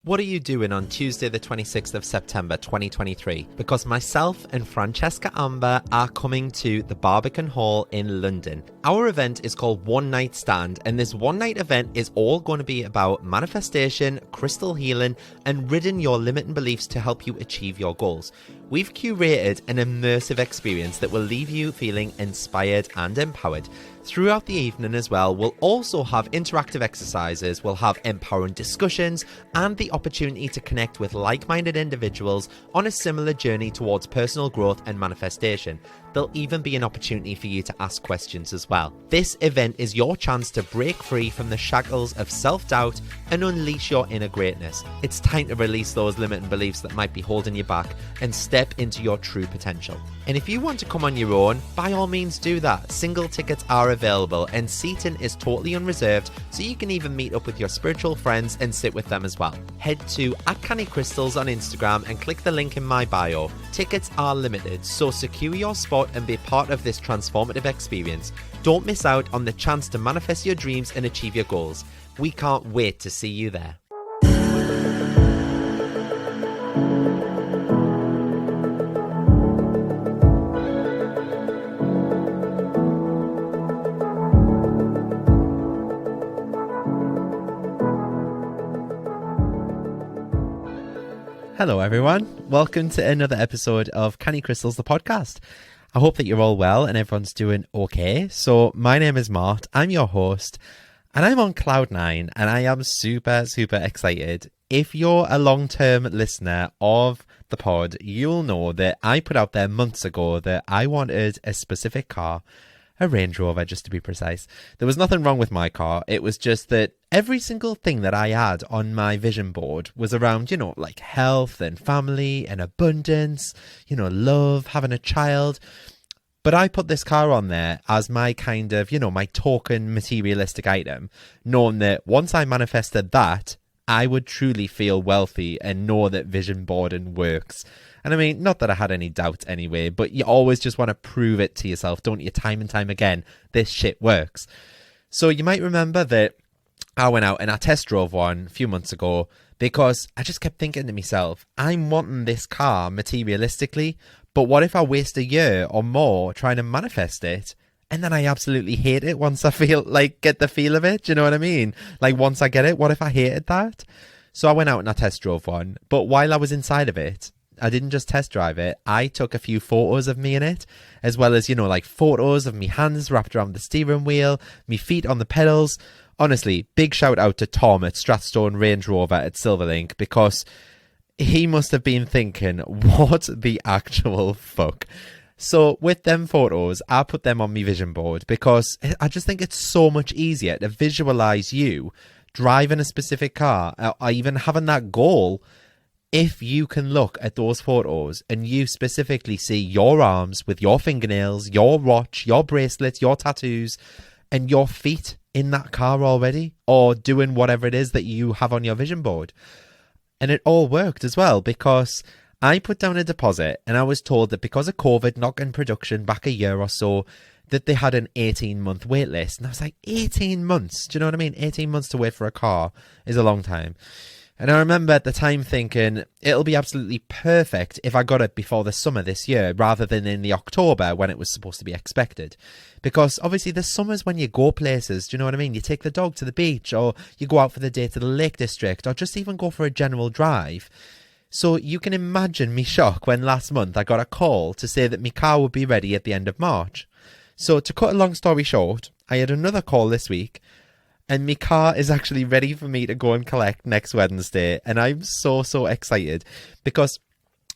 What are you doing on Tuesday the 26th of September 2023? Because myself and Francesca Amber are coming to the Barbican Hall in London. Our event is called One Night Stand, and this one night event is all going to be about manifestation, crystal healing, and ridding your limiting beliefs to help you achieve your goals. We've curated an immersive experience that will leave you feeling inspired and empowered. Throughout the evening as well, we'll also have interactive exercises, we'll have empowering discussions, and the opportunity to connect with like-minded individuals on a similar journey towards personal growth and manifestation. There'll even be an opportunity for you to ask questions as well. This event is your chance to break free from the shackles of self-doubt and unleash your inner greatness. It's time to release those limiting beliefs that might be holding you back and step into your true potential. And if you want to come on your own, by all means do that. Single tickets are available and seating is totally unreserved, so you can even meet up with your spiritual friends and sit with them as well. Head to @CannyCrystals on Instagram and click the link in my bio. Tickets are limited, so secure your spot and be part of this transformative experience. Don't miss out on the chance to manifest your dreams and achieve your goals. We can't wait to see you there. Hello everyone, welcome to another episode of Canny Crystals, the podcast. I hope that you're all well and everyone's doing okay. So my name is Mart, I'm your host, and I'm on cloud nine, and I am super excited. If you're a long-term listener of the pod, you'll know that I put out there months ago that I wanted a specific car, a Range Rover just to be precise. There was nothing wrong with my car, it was just that every single thing that I had on my vision board was around, like health and family and abundance, love, having a child. But I put this car on there as my kind of, my token materialistic item, knowing that once I manifested that, I would truly feel wealthy and know that vision boarding works. And I mean, not that I had any doubts anyway, but you always just want to prove it to yourself, don't you? Time and time again, this shit works. So you might remember that I went out and I test drove one a few months ago because I just kept thinking to myself, I'm wanting this car materialistically, but what if I waste a year or more trying to manifest it? And then I absolutely hate it once I get the feel of it. Do you know what I mean? Like once I get it, what if I hated that? So I went out and I test drove one. But while I was inside of it, I didn't just test drive it. I took a few photos of me in it, as well as, photos of me hands wrapped around the steering wheel, me feet on the pedals. Honestly, big shout out to Tom at Strathstone Range Rover at Silverlink, because he must have been thinking, what the actual fuck? So with them photos, I put them on my vision board because I just think it's so much easier to visualize you driving a specific car or even having that goal if you can look at those photos and you specifically see your arms with your fingernails, your watch, your bracelet, your tattoos, and your feet in that car already, or doing whatever it is that you have on your vision board. And it all worked as well, because I put down a deposit and I was told that because of COVID knocking production back a year or so, that they had an 18-month wait list. And I was like, 18 months? Do you know what I mean? 18 months to wait for a car is a long time. And I remember at the time thinking, it'll be absolutely perfect if I got it before the summer this year, rather than in the October when it was supposed to be expected. Because obviously the summer's when you go places, do you know what I mean? You take the dog to the beach, or you go out for the day to the Lake District, or just even go for a general drive. So you can imagine me shock when last month I got a call to say that my car would be ready at the end of March. So to cut a long story short, I had another call this week, and my car is actually ready for me to go and collect next Wednesday. And I'm so excited, because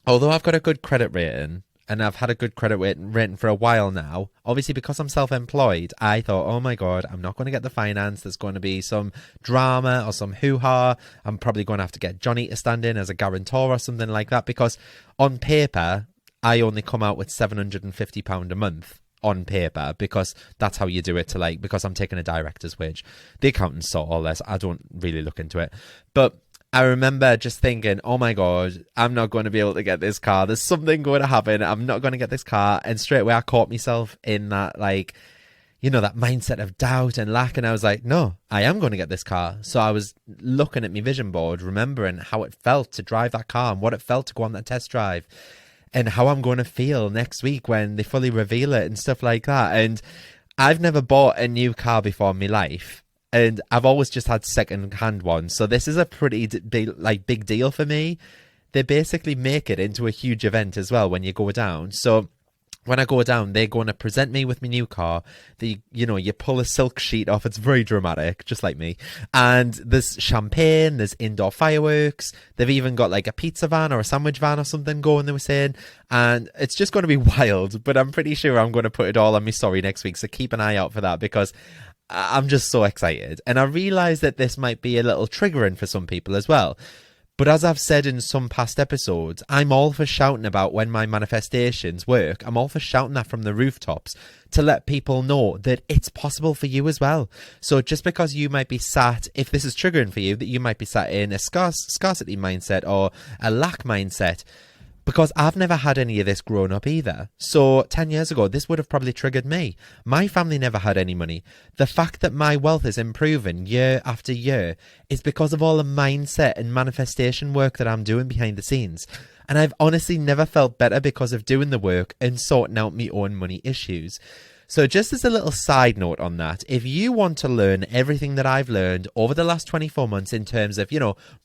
although I've got a good credit rating, and I've had a good credit rating for a while now, obviously because I'm self-employed, I thought, oh my God, I'm not going to get the finance. There's going to be some drama or some hoo-ha. I'm probably going to have to get Johnny to stand in as a guarantor or something like that, because on paper, I only come out with £750 a month. On paper, because that's how you do it, because I'm taking a director's wage. The accountants sort all this. I don't really look into it. But I remember just thinking, oh my God, I'm not going to be able to get this car. There's something going to happen. I'm not going to get this car. And straight away I caught myself in that, that mindset of doubt and lack. And I was like, no, I am going to get this car. So I was looking at my vision board, remembering how it felt to drive that car and what it felt to go on that test drive and how I'm going to feel next week when they fully reveal it and stuff like that. And I've never bought a new car before in my life, and I've always just had second-hand ones. So this is a pretty big deal for me. They basically make it into a huge event as well when you go down. So when I go down, they're going to present me with my new car. You pull a silk sheet off. It's very dramatic, just like me. And there's champagne, there's indoor fireworks. They've even got like a pizza van or a sandwich van or something going, they were saying. And it's just going to be wild. But I'm pretty sure I'm going to put it all on my story next week. So keep an eye out for that, because I'm just so excited. And I realise that this might be a little triggering for some people as well. But as I've said in some past episodes, I'm all for shouting about when my manifestations work. I'm all for shouting that from the rooftops to let people know that it's possible for you as well. So just because you might be sat, if this is triggering for you, that you might be sat in a scarcity mindset or a lack mindset, because I've never had any of this growing up either. So 10 years ago, this would have probably triggered me. My family never had any money. The fact that my wealth is improving year after year is because of all the mindset and manifestation work that I'm doing behind the scenes. And I've honestly never felt better because of doing the work and sorting out my own money issues. So just as a little side note on that, if you want to learn everything that I've learned over the last 24 months in terms of,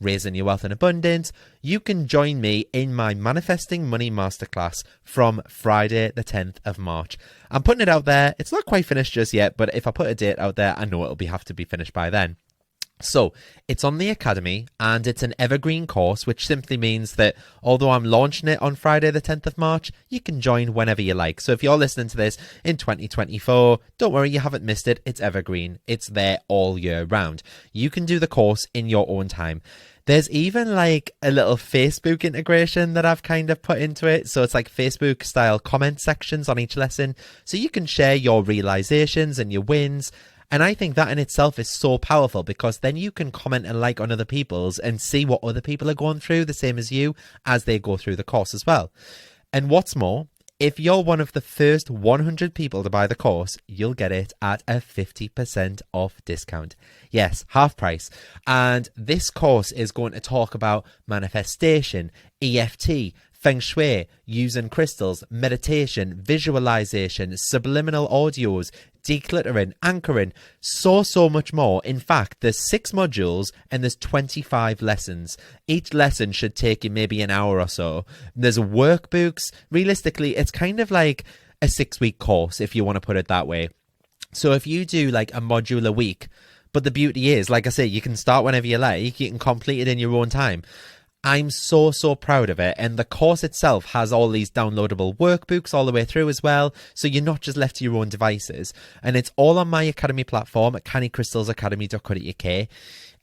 raising your wealth in abundance, you can join me in my Manifesting Money Masterclass from Friday the 10th of March. I'm putting it out there. It's not quite finished just yet, but if I put a date out there, I know it'll have to be finished by then. So it's on the Academy, and it's an evergreen course, which simply means that although I'm launching it on Friday the 10th of March, you can join whenever you like. So if you're listening to this in 2024, don't worry, you haven't missed it. It's evergreen. It's there all year round. You can do the course in your own time. There's even like a little Facebook integration that I've kind of put into it. So it's like Facebook style comment sections on each lesson. So you can share your realizations and your wins. And I think that in itself is so powerful, because then you can comment and like on other people's and see what other people are going through, the same as you, as they go through the course as well. And what's more, if you're one of the first 100 people to buy the course, you'll get it at a 50% off discount. Yes, half price. And this course is going to talk about manifestation, EFT, Feng Shui, using crystals, meditation, visualization, subliminal audios, decluttering, anchoring, so much more. In fact, there's 6 modules and there's 25 lessons. Each lesson should take you maybe an hour or so. There's workbooks. Realistically, it's kind of like a 6-week course, if you want to put it that way. So if you do like a module a week, but the beauty is, like I say, you can start whenever you like, you can complete it in your own time. I'm so proud of it. And the course itself has all these downloadable workbooks all the way through as well. So you're not just left to your own devices. And it's all on my Academy platform at cannycrystalsacademy.co.uk.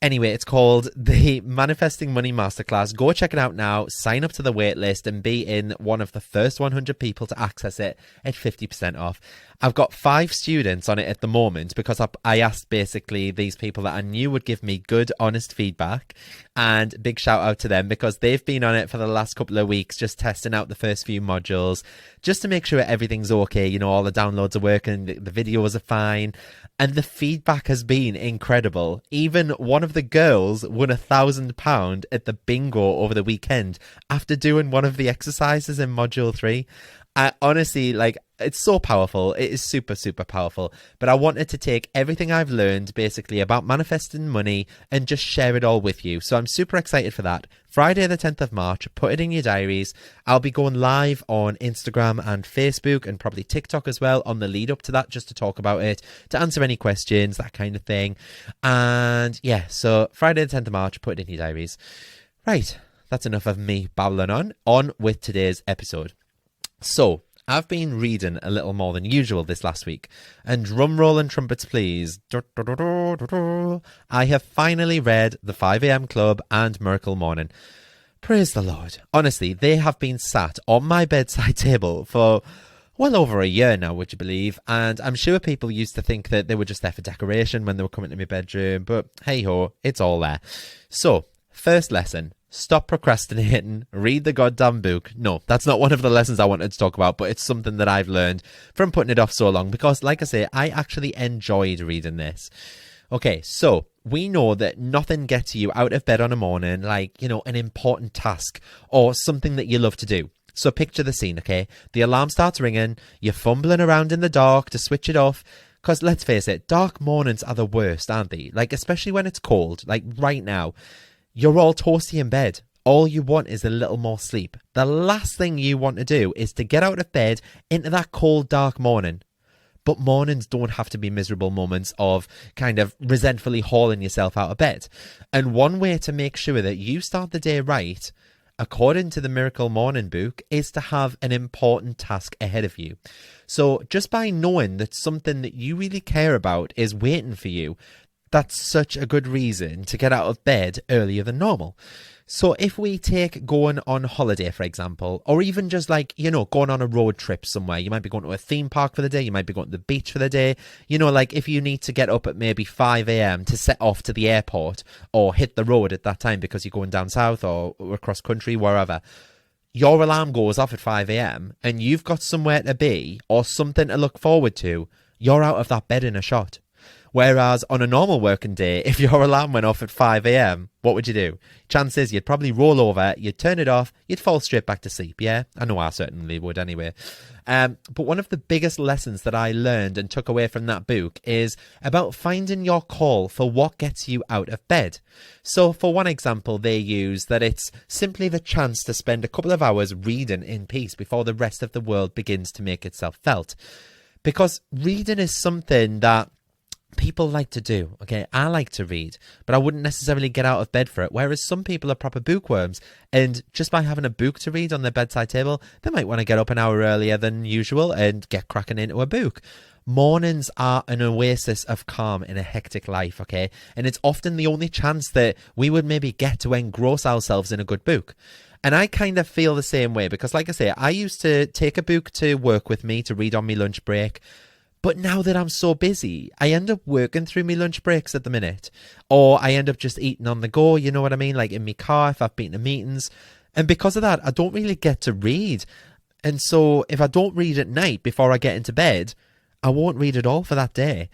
Anyway, it's called the Manifesting Money Masterclass. Go check it out now. Sign up to the wait list and be in one of the first 100 people to access it at 50% off. I've got 5 students on it at the moment because I asked basically these people that I knew would give me good, honest feedback. And big shout out to them because they've been on it for the last couple of weeks, just testing out the first few modules, just to make sure everything's okay. You know, all the downloads are working, the videos are fine. And the feedback has been incredible. Even one of the girls won £1,000 at the bingo over the weekend after doing one of the exercises in module 3. I honestly, it's so powerful. It is super powerful. But I wanted to take everything I've learned basically about manifesting money and just share it all with you. So I'm super excited for that. Friday the 10th of March, put it in your diaries. I'll be going live on Instagram and Facebook and probably TikTok as well on the lead up to that, just to talk about it, to answer any questions, that kind of thing. And yeah, so Friday the 10th of March, put it in your diaries. Right, that's enough of me babbling on. On with today's episode. So, I've been reading a little more than usual this last week, and drum roll and trumpets please. I have finally read The 5am Club and Miracle Morning. Praise the Lord. Honestly, they have been sat on my bedside table for well over a year now, would you believe? And I'm sure people used to think that they were just there for decoration when they were coming to my bedroom, but hey ho, it's all there. So, first lesson. stop procrastinating, read the goddamn book. No, that's not one of the lessons I wanted to talk about, but it's something that I've learned from putting it off so long because, like I say, I actually enjoyed reading this. Okay, so we know that nothing gets you out of bed on a morning like, an important task or something that you love to do. So picture the scene, okay? The alarm starts ringing, you're fumbling around in the dark to switch it off. Because let's face it, dark mornings are the worst, aren't they? Like, especially when it's cold, like right now. You're all toasty in bed. All you want is a little more sleep. The last thing you want to do is to get out of bed into that cold, dark morning. But mornings don't have to be miserable moments of kind of resentfully hauling yourself out of bed. And one way to make sure that you start the day right, according to the Miracle Morning book, is to have an important task ahead of you. So just by knowing that something that you really care about is waiting for you, that's such a good reason to get out of bed earlier than normal. So if we take going on holiday, for example, or even just like, going on a road trip somewhere, you might be going to a theme park for the day, you might be going to the beach for the day, like if you need to get up at maybe 5 a.m. to set off to the airport or hit the road at that time because you're going down south or across country, wherever, your alarm goes off at 5 a.m. and you've got somewhere to be or something to look forward to, you're out of that bed in a shot. Whereas on a normal working day, if your alarm went off at 5 a.m, what would you do? Chances you'd probably roll over, you'd turn it off, you'd fall straight back to sleep, yeah? I know I certainly would anyway. But one of the biggest lessons that I learned and took away from that book is about finding your call for what gets you out of bed. So for one example, they use that it's simply the chance to spend a couple of hours reading in peace before the rest of the world begins to make itself felt. Because reading is something that people like to do, okay? I like to read, but I wouldn't necessarily get out of bed for it, whereas some people are proper bookworms, and just by having a book to read on their bedside table, they might want to get up an hour earlier than usual and get cracking into a book. Mornings are an oasis of calm in a hectic life, okay? And it's often the only chance that we would maybe get to engross ourselves in a good book. And I kind of feel the same way because, like I say, I used to take a book to work with me to read on my lunch break. But now that I'm so busy, I end up working through my lunch breaks at the minute. Or I end up just eating on the go, you know what I mean? Like in my car if I've been to meetings. And because of that, I don't really get to read. And so if I don't read at night before I get into bed, I won't read at all for that day.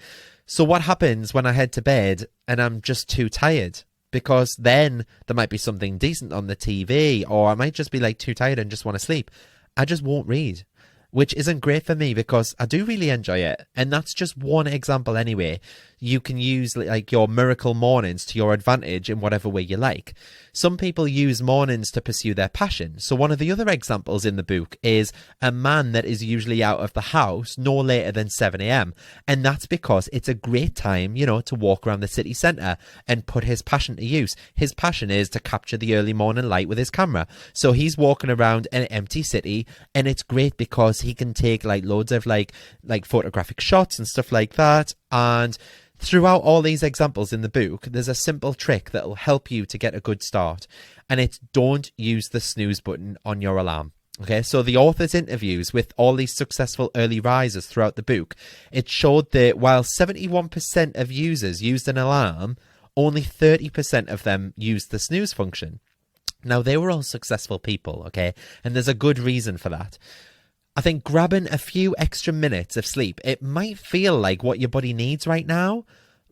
So what happens when I head to bed and I'm just too tired? Because then there might be something decent on the TV, or I might just be like too tired and just want to sleep. I just won't read. Which isn't great for me because I do really enjoy it. And that's just one example anyway. You can use like your miracle mornings to your advantage in whatever way you like. Some people use mornings to pursue their passion. So one of the other examples in the book is a man that is usually out of the house no later than 7 a.m. And that's because it's a great time, to walk around the city centre and put his passion to use. His passion is to capture the early morning light with his camera. So he's walking around an empty city, and it's great because he can take like loads of like photographic shots and stuff like that. And throughout all these examples in the book, there's a simple trick that will help you to get a good start. And it's don't use the snooze button on your alarm. Okay, so the author's interviews with all these successful early risers throughout the book, it showed that while 71% of users used an alarm, only 30% of them used the snooze function. Now, they were all successful people, okay? And there's a good reason for that. I think grabbing a few extra minutes of sleep, it might feel like what your body needs right now,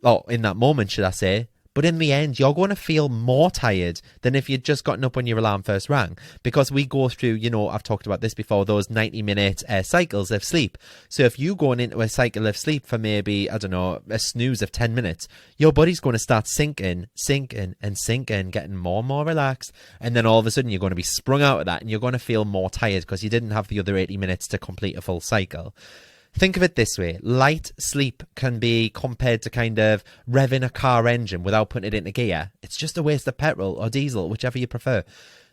or in that moment, should I say, but in the end, you're going to feel more tired than if you'd just gotten up when your alarm first rang. Because we go through, I've talked about this before, those 90-minute cycles of sleep. So if you're going into a cycle of sleep for maybe, I don't know, a snooze of 10 minutes, your body's going to start sinking, getting more and more relaxed. And then all of a sudden, you're going to be sprung out of that and you're going to feel more tired because you didn't have the other 80 minutes to complete a full cycle. Think of it this way. Light sleep can be compared to kind of revving a car engine without putting it into gear. It's just a waste of petrol or diesel, whichever you prefer.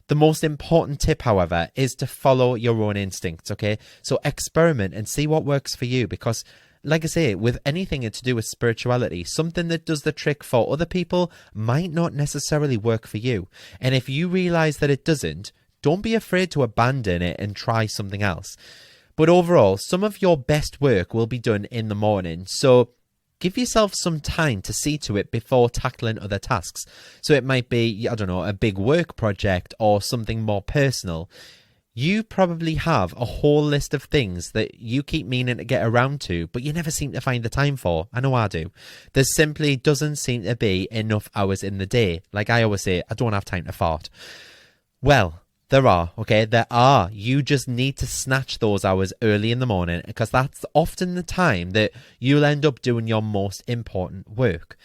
The most important tip, however, is to follow your own instincts, okay? So experiment and see what works for you because, like I say, with anything to do with spirituality, something that does the trick for other people might not necessarily work for you. And if you realize that it doesn't, don't be afraid to abandon it and try something else. But overall, some of your best work will be done in the morning. So give yourself some time to see to it before tackling other tasks. So it might be, I don't know, a big work project or something more personal. You probably have a whole list of things that you keep meaning to get around to, but you never seem to find the time for. I know I do. There simply doesn't seem to be enough hours in the day. Like I always say, I don't have time to fart. Well, there are, okay? There are. You just need to snatch those hours early in the morning, because that's often the time that you'll end up doing your most important work.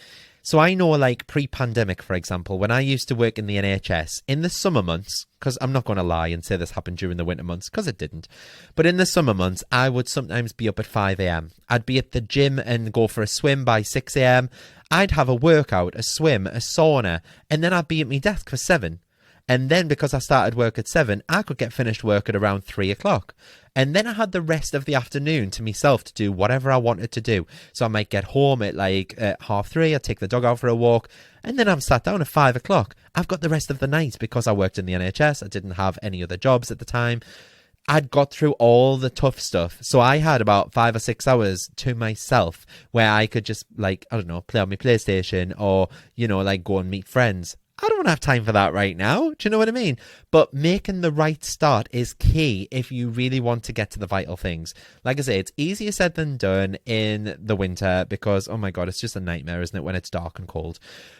So I know, like pre-pandemic, for example, when I used to work in the NHS, in the summer months, because I'm not going to lie and say this happened during the winter months, because it didn't. But in the summer months, I would sometimes be up at 5 a.m. I'd be at the gym and go for a swim by 6 a.m. I'd have a workout, a swim, a sauna, and then I'd be at my desk for 7. And then because I started work at 7, I could get finished work at around 3 o'clock. And then I had the rest of the afternoon to myself to do whatever I wanted to do. So I might get home at like 3:30, I'd take the dog out for a walk, and then I'm sat down at 5 o'clock. I've got the rest of the night because I worked in the NHS. I didn't have any other jobs at the time. I'd got through all the tough stuff. So I had about 5 or 6 hours to myself where I could just, like, I don't know, play on my PlayStation or, you know, like go and meet friends. I don't have time for that right now. Do you know what I mean? But making the right start is key if you really want to get to the vital things. Like I say, it's easier said than done in the winter because, oh my God, it's just a nightmare, isn't it, when it's dark and cold?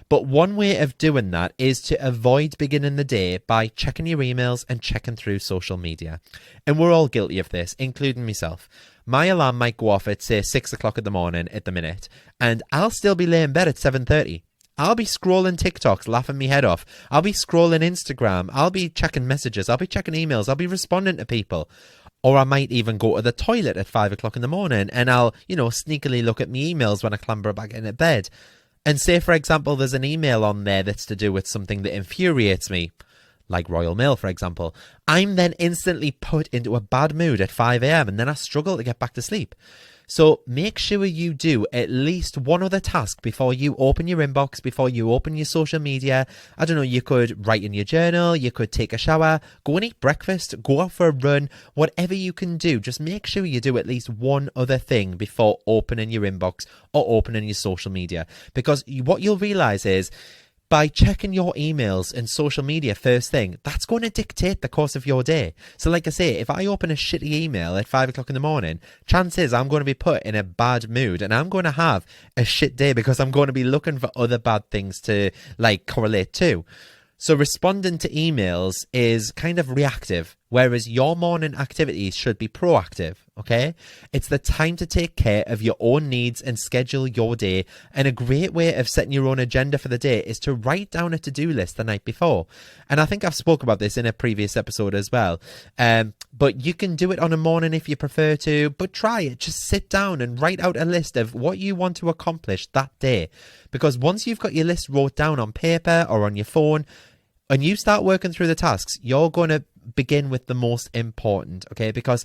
But one way of doing that is to avoid beginning the day by checking your emails and checking through social media. And we're all guilty of this, including myself. My alarm might go off at, say, 6 o'clock in the morning at the minute, and I'll still be laying in bed at 7:30. I'll be scrolling TikToks, laughing me head off. I'll be scrolling Instagram. I'll be checking messages. I'll be checking emails. I'll be responding to people. Or I might even go to the toilet at 5 o'clock in the morning and I'll, you know, sneakily look at my emails when I clamber back into bed. And say, for example, there's an email on there that's to do with something that infuriates me, like Royal Mail, for example. I'm then instantly put into a bad mood at 5 a.m. and then I struggle to get back to sleep. So make sure you do at least one other task before you open your inbox, before you open your social media. I don't know, you could write in your journal, you could take a shower, go and eat breakfast, go out for a run, whatever you can do. Just make sure you do at least one other thing before opening your inbox or opening your social media. Because what you'll realize is, by checking your emails and social media first thing, that's going to dictate the course of your day. So like I say, if I open a shitty email at 5 o'clock in the morning, chances I'm going to be put in a bad mood and I'm going to have a shit day because I'm going to be looking for other bad things to like correlate to. So responding to emails is kind of reactive, whereas your morning activities should be proactive, okay? It's the time to take care of your own needs and schedule your day. And a great way of setting your own agenda for the day is to write down a to-do list the night before. And I think I've spoke about this in a previous episode as well. But you can do it on a morning if you prefer to, but try it. Just sit down and write out a list of what you want to accomplish that day. Because once you've got your list wrote down on paper or on your phone, and you start working through the tasks, you're going to begin with the most important, okay? Because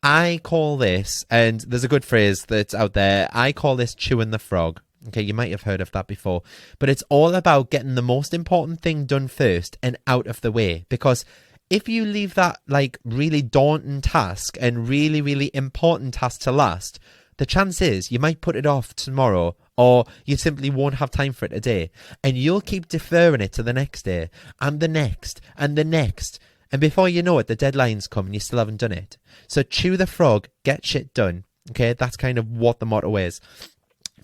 I call this, and there's a good phrase that's out there, I call this chewing the frog. Okay, you might have heard of that before. But it's all about getting the most important thing done first and out of the way. Because if you leave that like really daunting task and really, really important task to last, the chance is you might put it off tomorrow, or you simply won't have time for it today. And you'll keep deferring it to the next day, and the next, and the next. And before you know it, the deadline's come and you still haven't done it. So chew the frog, get shit done. Okay, that's kind of what the motto is.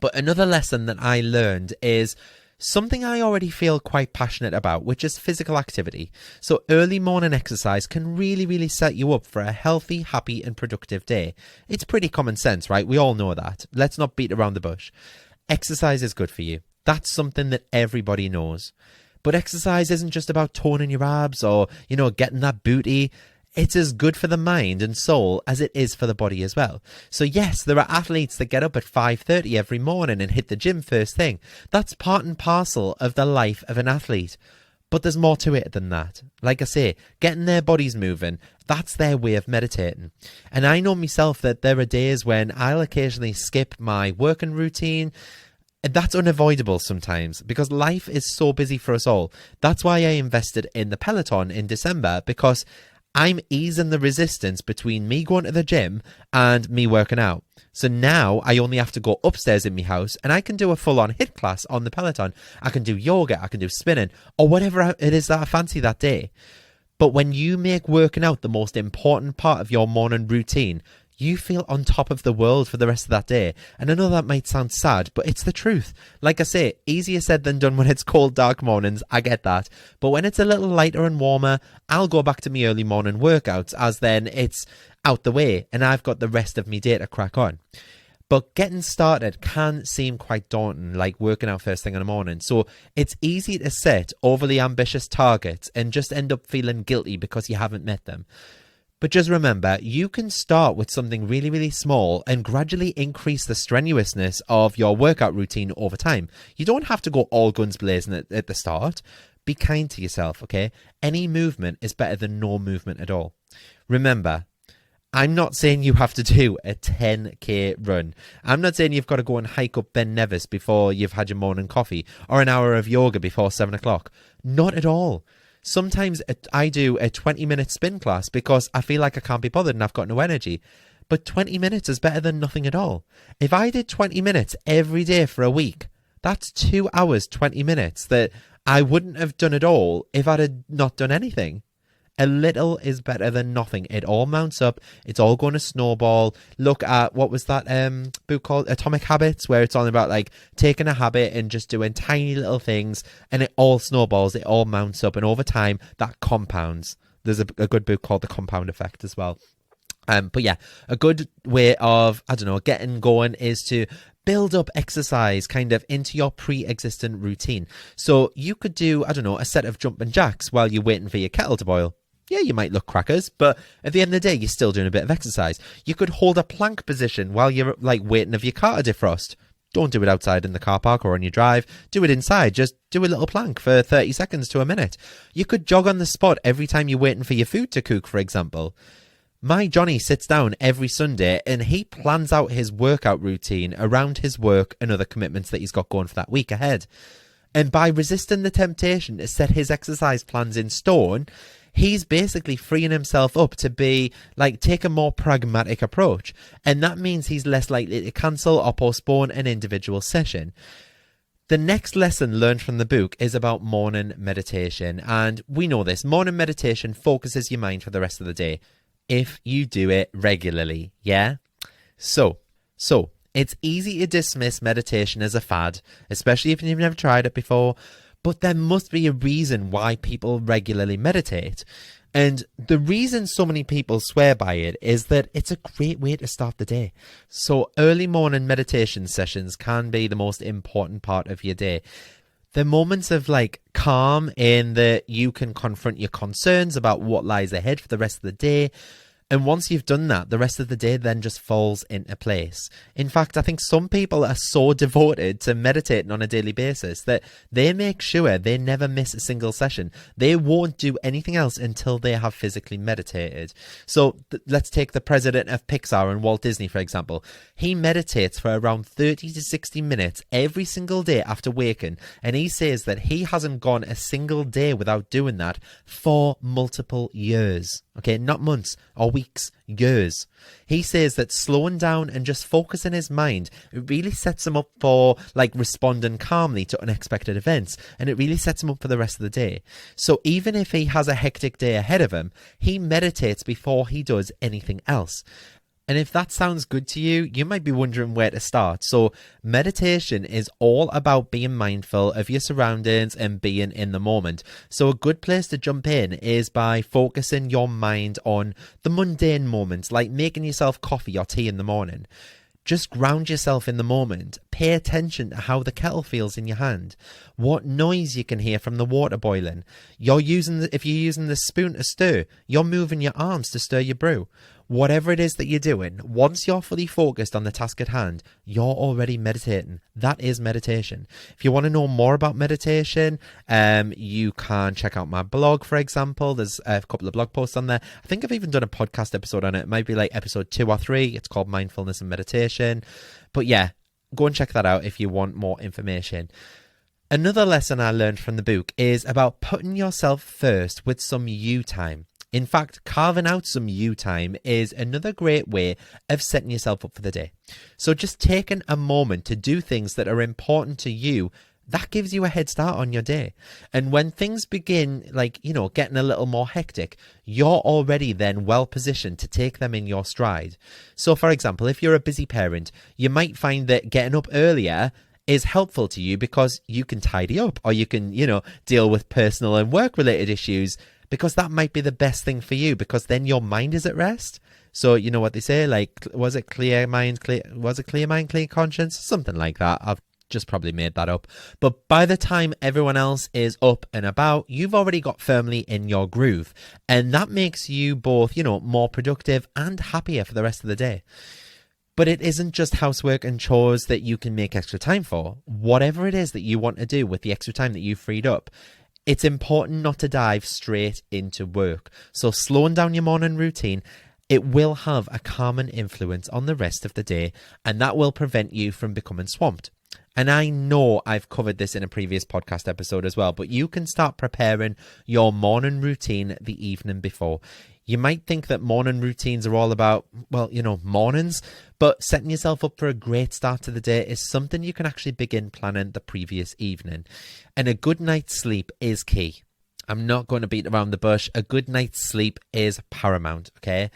But another lesson that I learned is something I already feel quite passionate about, which is physical activity. So early morning exercise can really, really set you up for a healthy, happy and productive day. It's pretty common sense, right? We all know that. Let's not beat around the bush. Exercise is good for you. That's something that everybody knows. But exercise isn't just about toning your abs or, you know, getting that booty. It's as good for the mind and soul as it is for the body as well. So yes, there are athletes that get up at 5:30 every morning and hit the gym first thing. That's part and parcel of the life of an athlete. But there's more to it than that. Like I say, getting their bodies moving, that's their way of meditating. And I know myself that there are days when I'll occasionally skip my working routine. That's unavoidable sometimes because life is so busy for us all. That's why I invested in the Peloton in December, because I'm easing the resistance between me going to the gym and me working out. So now I only have to go upstairs in my house and I can do a full-on HIIT class on the Peloton. I can do yoga, I can do spinning, or whatever it is that I fancy that day. But when you make working out the most important part of your morning routine, you feel on top of the world for the rest of that day. And I know that might sound sad, but it's the truth. Like I say, easier said than done when it's cold, dark mornings. I get that. But when it's a little lighter and warmer, I'll go back to my early morning workouts, as then it's out the way and I've got the rest of my day to crack on. But getting started can seem quite daunting, like working out first thing in the morning. So it's easy to set overly ambitious targets and just end up feeling guilty because you haven't met them. But just remember, you can start with something really, really small and gradually increase the strenuousness of your workout routine over time. You don't have to go all guns blazing at the start. Be kind to yourself, okay? Any movement is better than no movement at all. Remember, I'm not saying you have to do a 10k run. I'm not saying you've got to go and hike up Ben Nevis before you've had your morning coffee or an hour of yoga before 7 o'clock. Not at all. Sometimes I do a 20-minute spin class because I feel like I can't be bothered and I've got no energy. But 20 minutes is better than nothing at all. If I did 20 minutes every day for a week, that's 2 hours, 20 minutes that I wouldn't have done at all if I had not done anything. A little is better than nothing. It all mounts up. It's all going to snowball. Look at, what was that book called? Atomic Habits, where it's all about like taking a habit and just doing tiny little things, and it all snowballs. It all mounts up, and over time that compounds. There's a good book called The Compound Effect as well. But yeah, a good way of, getting going is to build up exercise kind of into your pre-existent routine. So you could do, a set of jumping jacks while you're waiting for your kettle to boil. Yeah, you might look crackers, but at the end of the day, you're still doing a bit of exercise. You could hold a plank position while you're like waiting for your car to defrost. Don't do it outside in the car park or on your drive. Do it inside. Just do a little plank for 30 seconds to a minute. You could jog on the spot every time you're waiting for your food to cook, for example. My Johnny sits down every Sunday and he plans out his workout routine around his work and other commitments that he's got going for that week ahead. And by resisting the temptation to set his exercise plans in stone, he's basically freeing himself up to take a more pragmatic approach. And that means he's less likely to cancel or postpone an individual session. The next lesson learned from the book is about morning meditation. And we know this. Morning meditation focuses your mind for the rest of the day, if you do it regularly, yeah? So, it's easy to dismiss meditation as a fad, especially if you've never tried it before, but there must be a reason why people regularly meditate. And the reason so many people swear by it is that it's a great way to start the day. So early morning meditation sessions can be the most important part of your day. They're moments of calm in that you can confront your concerns about what lies ahead for the rest of the day. And once you've done that, the rest of the day then just falls into place. In fact, I think some people are so devoted to meditating on a daily basis that they make sure they never miss a single session. They won't do anything else until they have physically meditated. So let's take the president of Pixar and Walt Disney, for example. He meditates for around 30 to 60 minutes every single day after waking. And he says that he hasn't gone a single day without doing that for multiple years. Okay, not months or weeks, years. He says that slowing down and just focusing his mind, it really sets him up for responding calmly to unexpected events, and it really sets him up for the rest of the day. So even if he has a hectic day ahead of him, he meditates before he does anything else. And if that sounds good to you, you might be wondering where to start. So meditation is all about being mindful of your surroundings and being in the moment. So a good place to jump in is by focusing your mind on the mundane moments, like making yourself coffee or tea in the morning. Just ground yourself in the moment. Pay attention to how the kettle feels in your hand, what noise you can hear from the water boiling. If you're using the spoon to stir, you're moving your arms to stir your brew. Whatever it is that you're doing, once you're fully focused on the task at hand, you're already meditating. That is meditation. If you want to know more about meditation, you can check out my blog, for example. There's a couple of blog posts on there. I think I've even done a podcast episode on it. It might be episode 2 or 3. It's called Mindfulness and Meditation. But yeah, go and check that out if you want more information. Another lesson I learned from the book is about putting yourself first with some you time. In fact, carving out some you time is another great way of setting yourself up for the day. So just taking a moment to do things that are important to you, that gives you a head start on your day. And when things begin, getting a little more hectic, you're already then well positioned to take them in your stride. So, for example, if you're a busy parent, you might find that getting up earlier is helpful to you because you can tidy up, or you can, deal with personal and work related issues, because that might be the best thing for you, because then your mind is at rest. So you know what they say, was it clear mind, clear conscience? Something like that. I've just probably made that up. But by the time everyone else is up and about, you've already got firmly in your groove. And that makes you both, more productive and happier for the rest of the day. But it isn't just housework and chores that you can make extra time for. Whatever it is that you want to do with the extra time that you've freed up, it's important not to dive straight into work. So slowing down your morning routine, it will have a calming influence on the rest of the day, and that will prevent you from becoming swamped. And I know I've covered this in a previous podcast episode as well, but you can start preparing your morning routine the evening before. You might think that morning routines are all about, mornings, but setting yourself up for a great start to the day is something you can actually begin planning the previous evening. And a good night's sleep is key. I'm not going to beat around the bush. A good night's sleep is paramount, okay?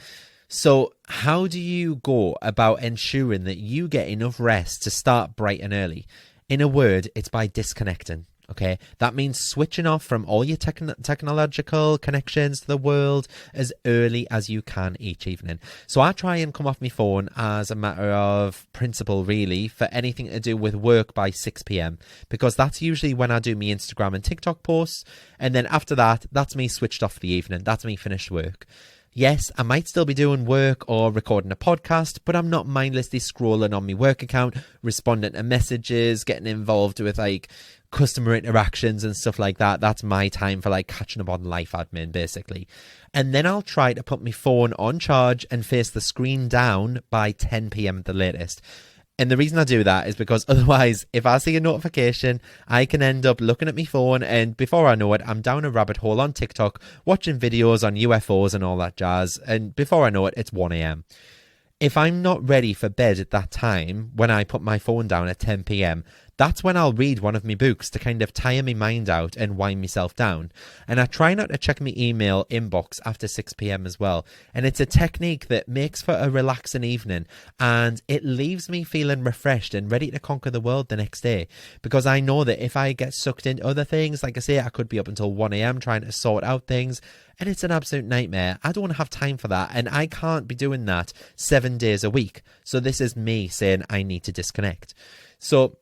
So how do you go about ensuring that you get enough rest to start bright and early? In a word, it's by disconnecting. Okay, that means switching off from all your technological connections to the world as early as you can each evening. So I try and come off my phone as a matter of principle, really, for anything to do with work by 6 p.m. because that's usually when I do my Instagram and TikTok posts. And then after that, that's me switched off for the evening. That's me finished work. Yes, I might still be doing work or recording a podcast, but I'm not mindlessly scrolling on my work account, responding to messages, getting involved with customer interactions and stuff like that. That's my time for catching up on life admin, basically. And then I'll try to put my phone on charge and face the screen down by 10 p.m. at the latest. And the reason I do that is because otherwise, if I see a notification, I can end up looking at my phone, and before I know it, I'm down a rabbit hole on TikTok, watching videos on UFOs and all that jazz. And before I know it, it's 1 a.m. If I'm not ready for bed at that time, when I put my phone down at 10 p.m, that's when I'll read one of my books to kind of tire my mind out and wind myself down. And I try not to check my email inbox after 6 p.m. as well. And it's a technique that makes for a relaxing evening, and it leaves me feeling refreshed and ready to conquer the world the next day. Because I know that if I get sucked into other things, like I say, I could be up until 1 a.m. trying to sort out things, and it's an absolute nightmare. I don't have time for that, and I can't be doing that 7 days a week. So this is me saying I need to disconnect. So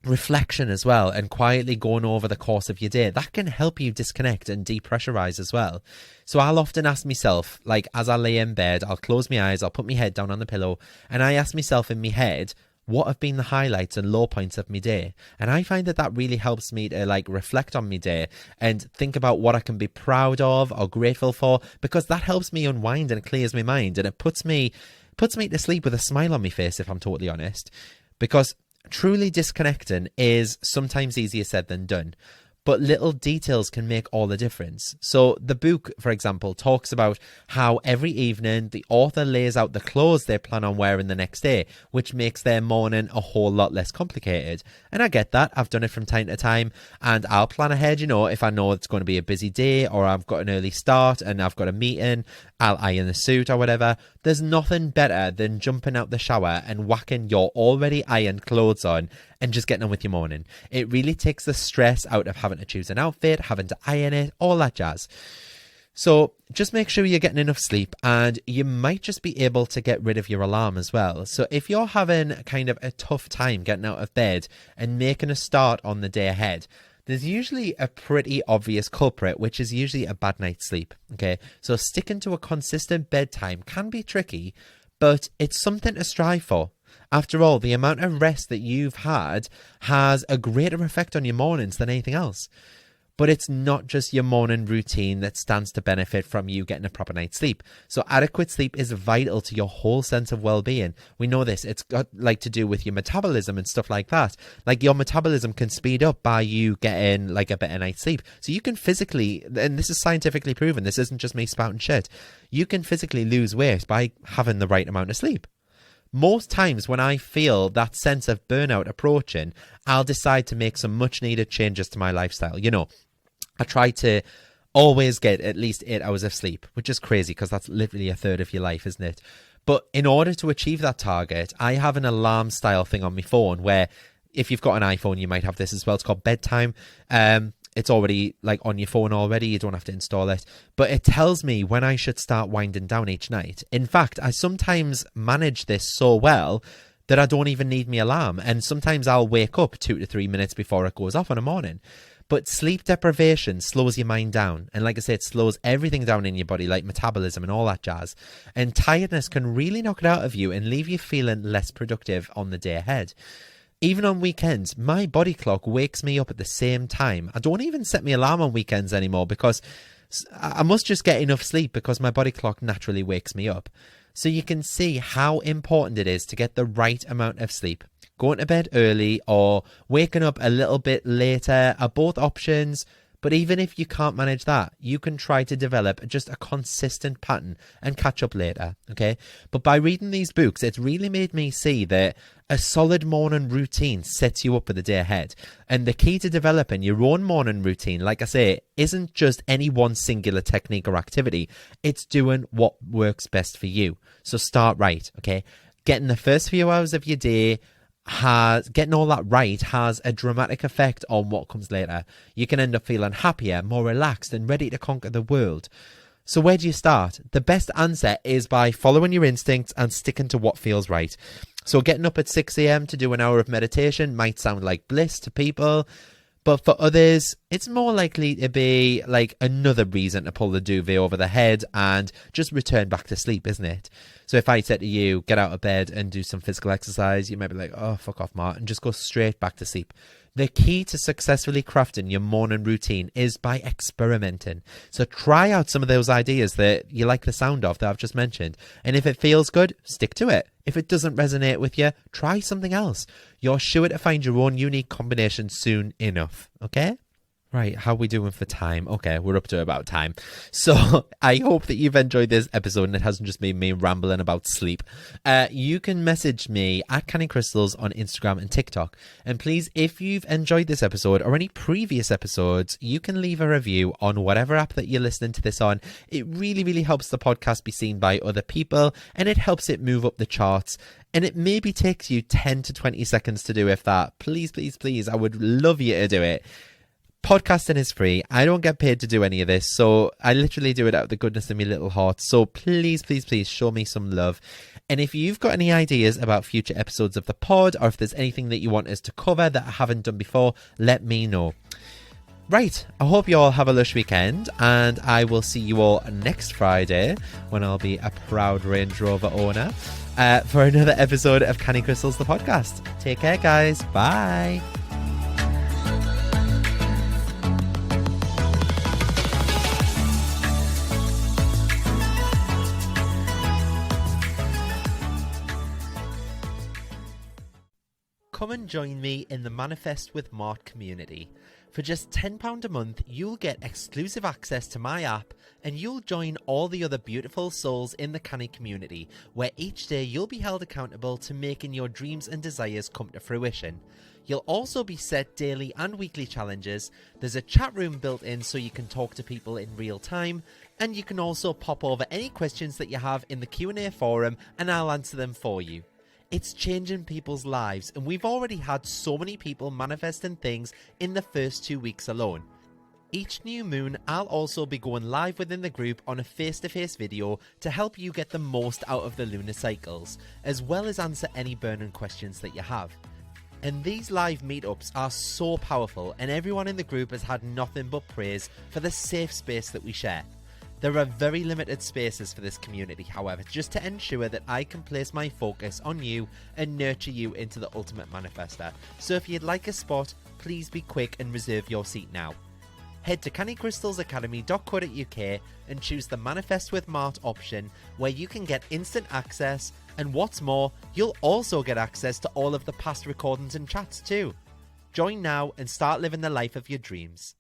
reflection as well, and quietly going over the course of your day, that can help you disconnect and depressurize as well. So I'll often ask myself, as I lay in bed, I'll close my eyes, I'll put my head down on the pillow, and I ask myself in my head, what have been the highlights and low points of my day? And I find that really helps me to reflect on my day and think about what I can be proud of or grateful for, because that helps me unwind and clears my mind, and it puts me to sleep with a smile on my face, if I'm totally honest. Because truly disconnecting is sometimes easier said than done, but little details can make all the difference. So the book, for example, talks about how every evening the author lays out the clothes they plan on wearing the next day, which makes their morning a whole lot less complicated. And I get that. I've done it from time to time, and I'll plan ahead, if I know it's going to be a busy day or I've got an early start and I've got a meeting, I'll iron the suit or whatever. There's nothing better than jumping out the shower and whacking your already ironed clothes on and just getting on with your morning. It really takes the stress out of having to choose an outfit, having to iron it, all that jazz. So just make sure you're getting enough sleep, and you might just be able to get rid of your alarm as well. So if you're having kind of a tough time getting out of bed and making a start on the day ahead, there's usually a pretty obvious culprit, which is usually a bad night's sleep. Okay, so sticking to a consistent bedtime can be tricky, but it's something to strive for. After all, the amount of rest that you've had has a greater effect on your mornings than anything else. but it's not just your morning routine that stands to benefit from you getting a proper night's sleep. So adequate sleep is vital to your whole sense of well-being. We know this. It's got like to do with your metabolism and stuff like that. Like your metabolism can speed up by you getting like a better night's sleep. So you can physically, and this is scientifically proven, this isn't just me spouting shit, you can physically lose weight by having the right amount of sleep. Most times when I feel that sense of burnout approaching, I'll decide to make some much needed changes to my lifestyle. You know, I try to always get at least 8 hours of sleep, which is crazy because that's literally a third of your life, isn't it? But in order to achieve that target, I have an alarm style thing on my phone where, if you've got an iPhone, you might have this as well. It's called bedtime. It's already like on your phone already. You don't have to install it. But it tells me when I should start winding down each night. In fact, I sometimes manage this so well that I don't even need my alarm. And sometimes I'll wake up 2 to 3 minutes before it goes off in the morning. But sleep deprivation slows your mind down. And like I said, it slows everything down in your body, like metabolism and all that jazz. And tiredness can really knock it out of you and leave you feeling less productive on the day ahead. Even on weekends, my body clock wakes me up at the same time. I don't even set my alarm on weekends anymore because I must just get enough sleep because my body clock naturally wakes me up. So you can see how important it is to get the right amount of sleep. Going to bed early or waking up a little bit later are both options. But even if you can't manage that, you can try to develop just a consistent pattern and catch up later, okay? But by reading these books, it's really made me see that a solid morning routine sets you up for the day ahead. And the key to developing your own morning routine, like I say, isn't just any one singular technique or activity. It's doing what works best for you. So start right, okay? Getting the first few hours of your day, getting all that right has a dramatic effect on what comes later. You can end up feeling happier, more relaxed, and ready to conquer the world. So where do you start? The best answer is by following your instincts and sticking to what feels right. So getting up at 6 a.m. to do an hour of meditation might sound like bliss to people, but for others, it's more likely to be like another reason to pull the duvet over the head and just return back to sleep, isn't it? So if I said to you, get out of bed and do some physical exercise, you might be like, oh, fuck off, Mark, and just go straight back to sleep. The key to successfully crafting your morning routine is by experimenting. So try out some of those ideas that you like the sound of that I've just mentioned. And if it feels good, stick to it. If it doesn't resonate with you, try something else. You're sure to find your own unique combination soon enough, okay? Right, how are we doing for time? Okay, we're up to about time. So I hope that you've enjoyed this episode and it hasn't just been me rambling about sleep. You can message me at Canny Crystals on Instagram and TikTok. And please, if you've enjoyed this episode or any previous episodes, you can leave a review on whatever app that you're listening to this on. It really, really helps the podcast be seen by other people and it helps it move up the charts. And it maybe takes you 10 to 20 seconds to do if that. Please, please, please, I would love you to do it. Podcasting is free. I don't get paid to do any of this, so I literally do it out of the goodness of my little heart. So please, please, please show me some love. And if you've got any ideas about future episodes of the pod, or if there's anything that you want us to cover that I haven't done before, let me know. Right, I hope you all have a lush weekend, and I will see you all next Friday when I'll be a proud Range Rover owner for another episode of Canny Crystals, the podcast. Take care, guys. Bye. Come and join me in the Manifest with Mart community. For just £10 a month, you'll get exclusive access to my app and you'll join all the other beautiful souls in the Canny community, where each day you'll be held accountable to making your dreams and desires come to fruition. You'll also be set daily and weekly challenges. There's a chat room built in so you can talk to people in real time, and you can also pop over any questions that you have in the Q&A forum and I'll answer them for you. It's changing people's lives, and we've already had so many people manifesting things in the first 2 weeks alone. Each new moon, I'll also be going live within the group on a face-to-face video to help you get the most out of the lunar cycles, as well as answer any burning questions that you have. And these live meetups are so powerful, and everyone in the group has had nothing but praise for the safe space that we share. There are very limited spaces for this community, however, just to ensure that I can place my focus on you and nurture you into the ultimate manifester. So if you'd like a spot, please be quick and reserve your seat now. Head to cannycrystalsacademy.co.uk and choose the Manifest with Mart option, where you can get instant access, and what's more, you'll also get access to all of the past recordings and chats too. Join now and start living the life of your dreams.